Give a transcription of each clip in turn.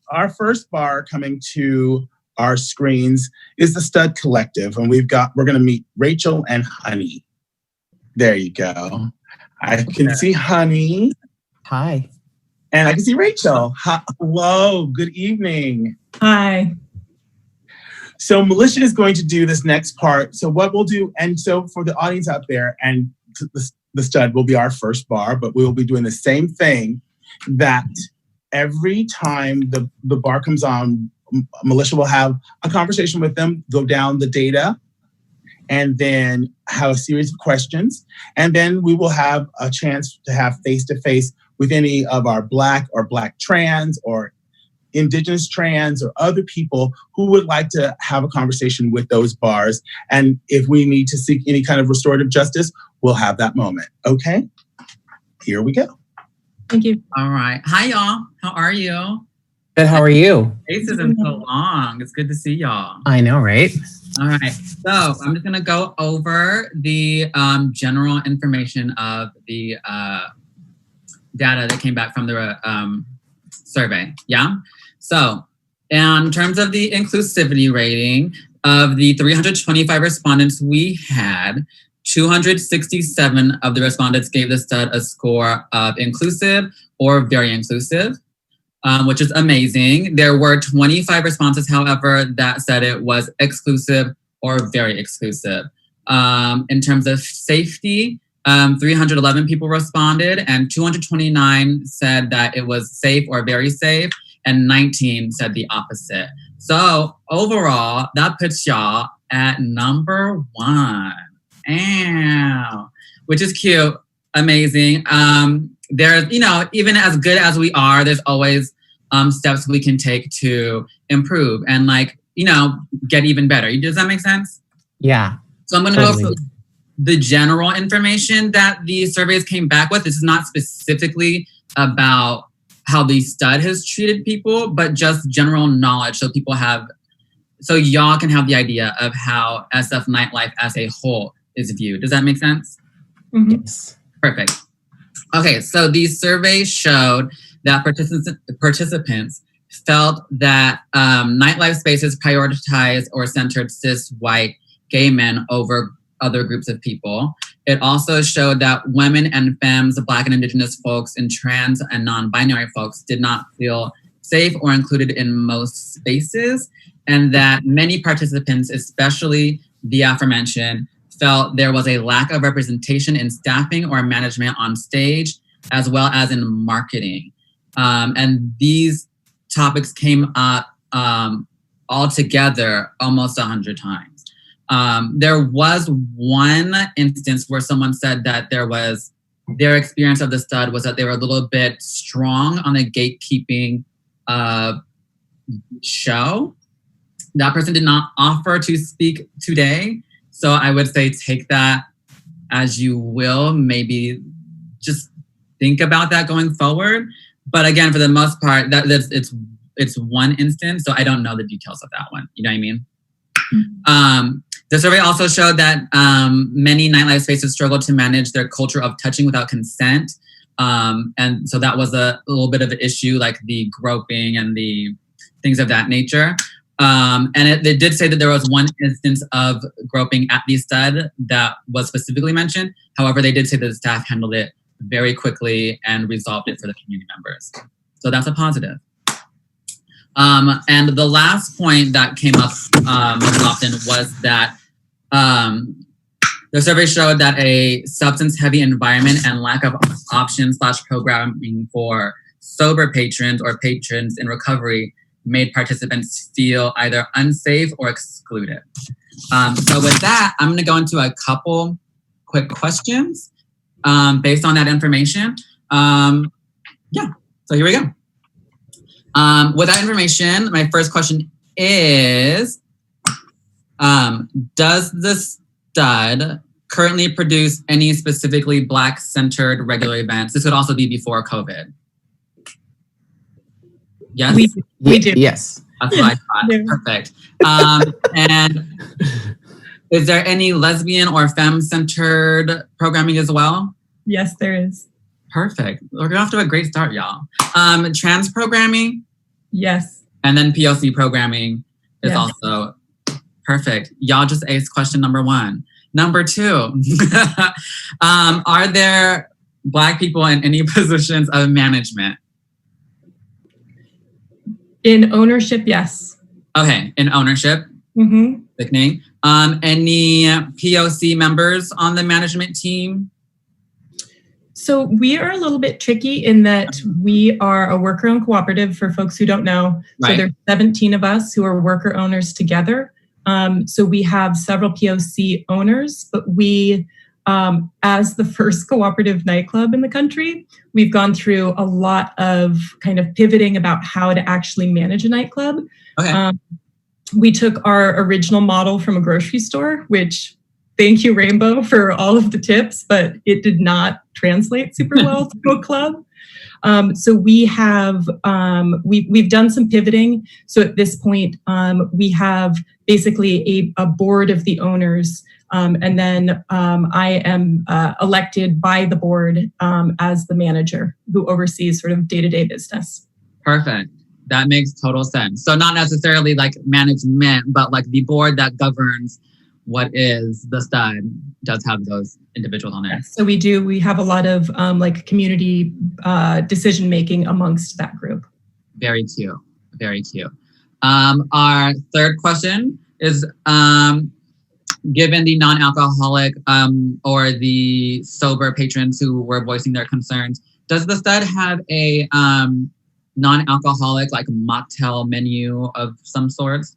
our first bar coming to our screens is the Stud Collective, and we're going to meet Rachel and Honey. There you go. I can see Honey. Hi. And I can see Rachel. Hello. Good evening. Hi. So Militia is going to do this next part. So what we'll do, and so for the audience out there, and the Stud will be our first bar, but we will be doing the same thing, that every time the bar comes on, Militia will have a conversation with them, go down the data, and then have a series of questions. And then we will have a chance to have face-to-face with any of our Black or Black trans or Indigenous trans or other people who would like to have a conversation with those bars. And if we need to seek any kind of restorative justice, we'll have that moment. Okay? Here we go. Thank you. All right. Hi, y'all. How are you? Good, how are you? Faces in so long. It's good to see y'all. I know, right? All right. So I'm just going to go over the general information of the data that came back from the survey. Yeah? So in terms of the inclusivity rating, of the 325 respondents we had, 267 of the respondents gave the Stud a score of inclusive or very inclusive, which is amazing. There were 25 responses, however, that said it was exclusive or very exclusive. In terms of safety, 311 people responded and 229 said that it was safe or very safe, and 19 said the opposite. So overall, that puts y'all at number 1. Ow. Which is cute, amazing. There's, even as good as we are, there's always steps we can take to improve and get even better. Does that make sense? Yeah. So I'm going to go through the general information that the surveys came back with. This is not specifically about how the Stud has treated people, but just general knowledge so y'all can have the idea of how SF Nightlife as a whole is viewed. Does that make sense? Mm-hmm. Yes. Perfect. Okay, so these surveys showed that participants felt that nightlife spaces prioritized or centered cis, white, gay men over other groups of people. It also showed that women and femmes, Black and Indigenous folks, and trans and non-binary folks did not feel safe or included in most spaces, and that many participants, especially the aforementioned, felt there was a lack of representation in staffing or management on stage, as well as in marketing. And these topics came up all together almost 100 times. There was one instance where someone said that their experience of the Stud was that they were a little bit strong on a gatekeeping show. That person did not offer to speak today. So I would say take that as you will. Maybe just think about that going forward. But again, for the most part, it's one instance. So I don't know the details of that one. You know what I mean? Mm-hmm. The survey also showed that many nightlife spaces struggle to manage their culture of touching without consent. And so that was a little bit of an issue, like the groping and the things of that nature. And they did say that there was one instance of groping at the Stud that was specifically mentioned. However, they did say that the staff handled it very quickly and resolved it for the community members. So that's a positive. And the last point that came up most often was that the survey showed that a substance-heavy environment and lack of options/programming for sober patrons or patrons in recovery made participants feel either unsafe or excluded. So with that, I'm going to go into a couple quick questions based on that information. So here we go. With that information, my first question is, does the Stud currently produce any specifically Black-centered regular events? This would also be before COVID. Yes? We do. Yes. That's what I thought. Perfect. And is there any lesbian or femme-centered programming as well? Yes, there is. Perfect. We're off to a great start, y'all. Trans programming? Yes. And then POC programming is Yes. also perfect. Y'all just aced question number 1. Number 2, are there Black people in any positions of management? In ownership, yes. Okay, in ownership, Mm-hmm. sickening. Any POC members on the management team? So we are a little bit tricky in that we are a worker-owned cooperative for folks who don't know. So Right. there's 17 of us who are worker owners together. So we have several POC owners, but we, as the first cooperative nightclub in the country, we've gone through a lot of kind of pivoting about how to actually manage a nightclub. Okay. We took our original model from a grocery store, which thank you, Rainbow, for all of the tips, but it did not translate super well to a club. So we have, we've done some pivoting. So at this point, we have basically a board of the owners. And then I am elected by the board as the manager who oversees sort of day-to-day business. Perfect. That makes total sense. So not necessarily like management, but like the board that governs what is the stud does have those individuals on there. So we have a lot of like community decision-making amongst that group. Very cute. Very cute. Our third question is, given the non-alcoholic or the sober patrons who were voicing their concerns, does the stud have a non-alcoholic like mocktail menu of some sorts?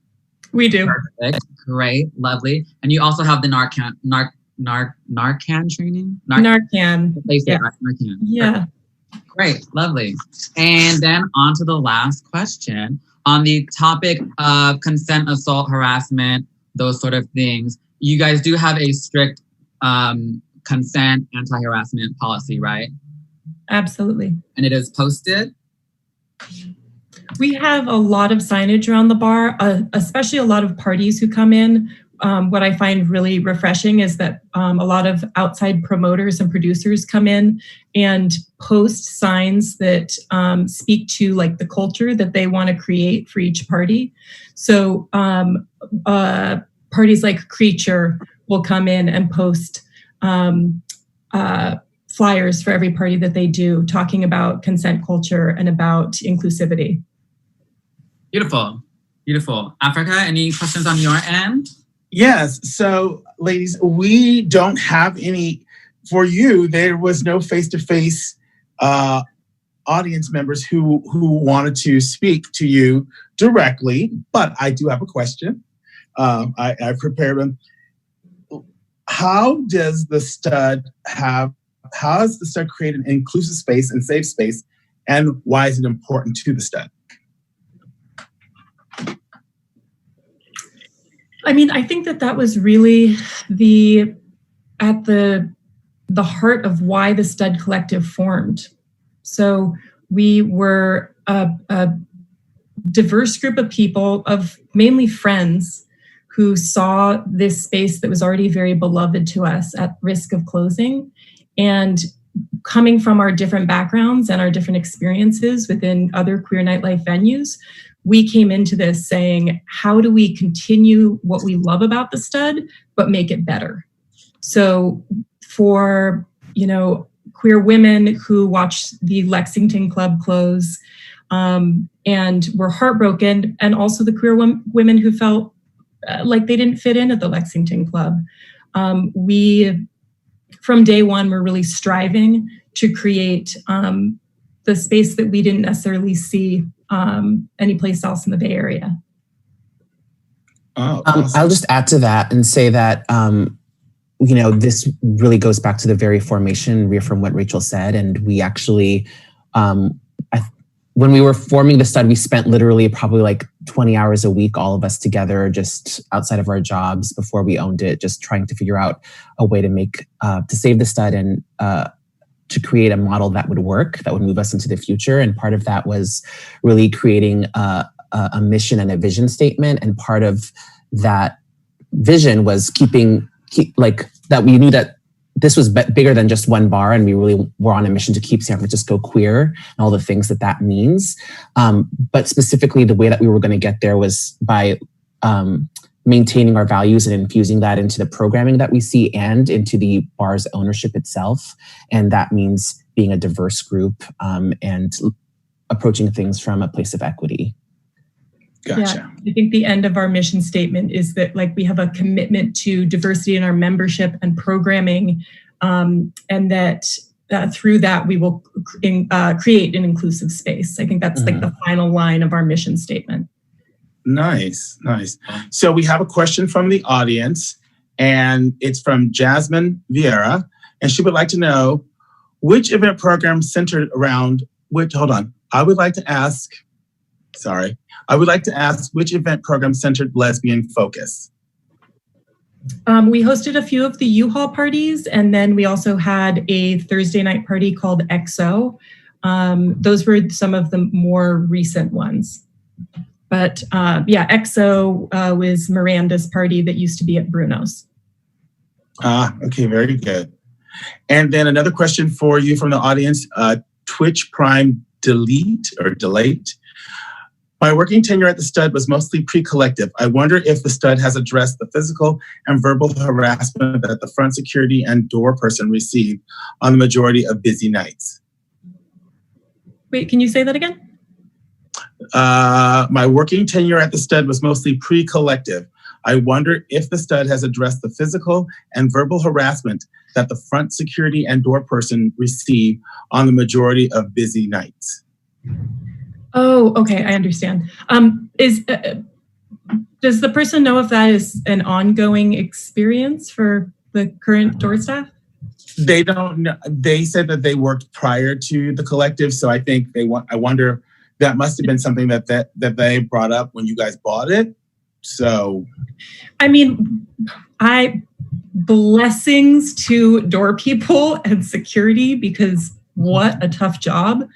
We do. Perfect. Great. Lovely. And you also have the Narcan training? Narcan. They say Yeah. it right, Narcan. Yeah. Perfect. Great. Lovely. And then on to the last question. On the topic of consent, assault, harassment, those sort of things, you guys do have a strict consent, anti-harassment policy, right? Absolutely. And it is posted? We have a lot of signage around the bar, especially a lot of parties who come in. What I find really refreshing is that a lot of outside promoters and producers come in and post signs that speak to like the culture that they want to create for each party. So parties like Creature will come in and post flyers for every party that they do, talking about consent culture and about inclusivity. Beautiful. Beautiful. Afrika, any questions on your end? Yes. So, ladies, we don't have any for you. There was no face-to-face audience members who wanted to speak to you directly, but I do have a question. I prepared them. How does the stud create an inclusive space and safe space, and why is it important to the stud? I mean, I think that was really at the heart of why the Stud Collective formed. So we were a diverse group of people, of mainly friends, who saw this space that was already very beloved to us at risk of closing. And coming from our different backgrounds and our different experiences within other queer nightlife venues, we came into this saying, how do we continue what we love about the stud, but make it better? So for, queer women who watched the Lexington Club close and were heartbroken, and also the queer women who felt like they didn't fit in at the Lexington Club, we, from day one, were really striving to create the space that we didn't necessarily see anyplace else in the Bay Area. Oh, awesome. I'll just add to that and say that, this really goes back to the very formation, reaffirm what Rachel said. And we actually, when we were forming the stud, we spent literally probably like 20 hours a week, all of us together, just outside of our jobs before we owned it, just trying to figure out a way to save the stud and to create a model that would work, that would move us into the future. And part of that was really creating a mission and a vision statement. And part of that vision was that we knew that this was bigger than just one bar, and we really were on a mission to keep San Francisco queer and all the things that means. But specifically, the way that we were going to get there was by maintaining our values and infusing that into the programming that we see and into the bar's ownership itself. And that means being a diverse group and approaching things from a place of equity. Gotcha. Yeah, I think the end of our mission statement is that like we have a commitment to diversity in our membership and programming, and that through that we will create an inclusive space. I think that's like the final line of our mission statement. Nice. So we have a question from the audience, and it's from Jasmine Vieira, and she would like to know which event program centered around which. Hold on. I would like to ask which event program centered lesbian focus. We hosted a few of the U-Haul parties, and then we also had a Thursday night party called XO. Those were some of the more recent ones. But XO was Miranda's party that used to be at Bruno's. Okay, very good. And then another question for you from the audience, Twitch Prime Delete. My working tenure at the Stud was mostly pre-collective. I wonder if the Stud has addressed the physical and verbal harassment that the front security and door person received on the majority of busy nights. Wait, can you say that again? My working tenure at the Stud was mostly pre-collective. I wonder if the Stud has addressed the physical and verbal harassment that the front security and door person received on the majority of busy nights. Oh, okay, I understand. Does the person know if that is an ongoing experience for the current door staff? They don't know. They said that they worked prior to the collective, so I think I wonder that must have been something that they brought up when you guys bought it. So, I mean, blessings to door people and security, because what a tough job.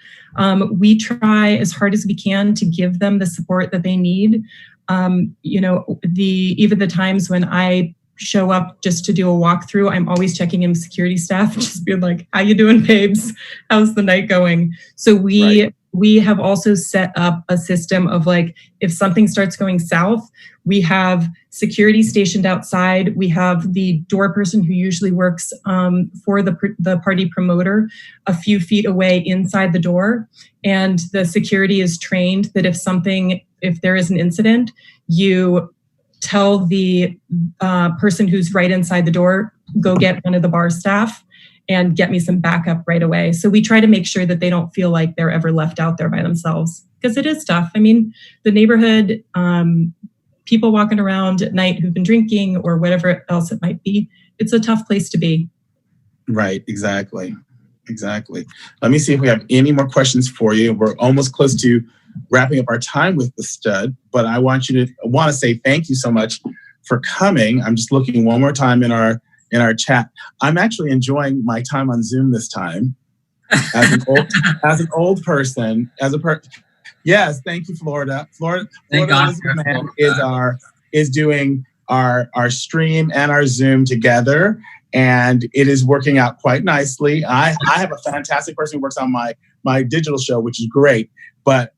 We try as hard as we can to give them the support that they need. Even the times when I show up just to do a walkthrough, I'm always checking in with security staff, just being like, how you doing, babes? How's the night going? So we have also set up a system of like, if something starts going south, we have security stationed outside. We have the door person who usually works for the party promoter a few feet away inside the door. And the security is trained that if there is an incident, you tell the person who's right inside the door, go get one of the bar staff and get me some backup right away. So we try to make sure that they don't feel like they're ever left out there by themselves, because it is tough. I mean, the neighborhood, people walking around at night who've been drinking or whatever else it might be, it's a tough place to be. Right, exactly. Let me see if we have any more questions for you. We're almost close to wrapping up our time with the Stud, but I want to say thank you so much for coming. I'm just looking one more time in our chat. I'm actually enjoying my time on Zoom this time. As an old person, yes, thank you, Florida. Florida is doing our stream and our Zoom together, and it is working out quite nicely. I have a fantastic person who works on my digital show, which is great, but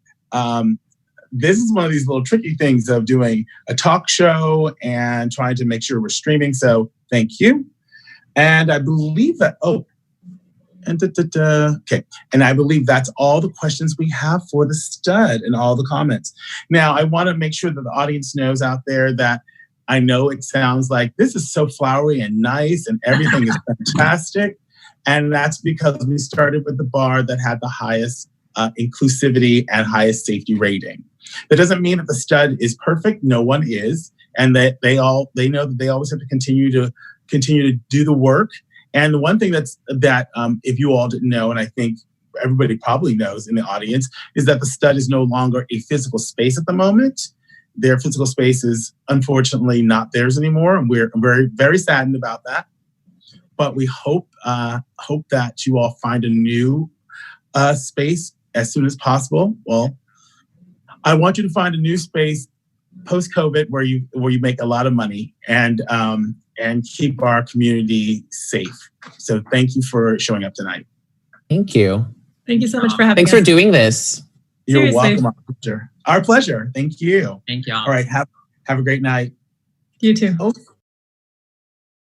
this is one of these little tricky things of doing a talk show and trying to make sure we're streaming. So thank you. And I believe that, okay. And I believe that's all the questions we have for the Stud and all the comments. Now, I want to make sure that the audience knows out there that I know it sounds like this is so flowery and nice and everything is fantastic. And that's because we started with the bar that had the highest inclusivity and highest safety rating. That doesn't mean that the Stud is perfect. No one is. And that they know that they always have to continue to do the work. And the one thing that if you all didn't know, and I think everybody probably knows in the audience, is that the Stud is no longer a physical space at the moment. Their physical space is unfortunately not theirs anymore. And we're very, very saddened about that. But we hope that you all find a new space as soon as possible. Well, I want you to find a new space post-COVID where you make a lot of money, and and keep our community safe. So thank you for showing up tonight. Thank you. Thank you so much for having Thanks us. for doing this. You're Seriously. welcome. Our pleasure. Our pleasure. Thank you. Thank y'all. All right. Have a great night. You too. Oh.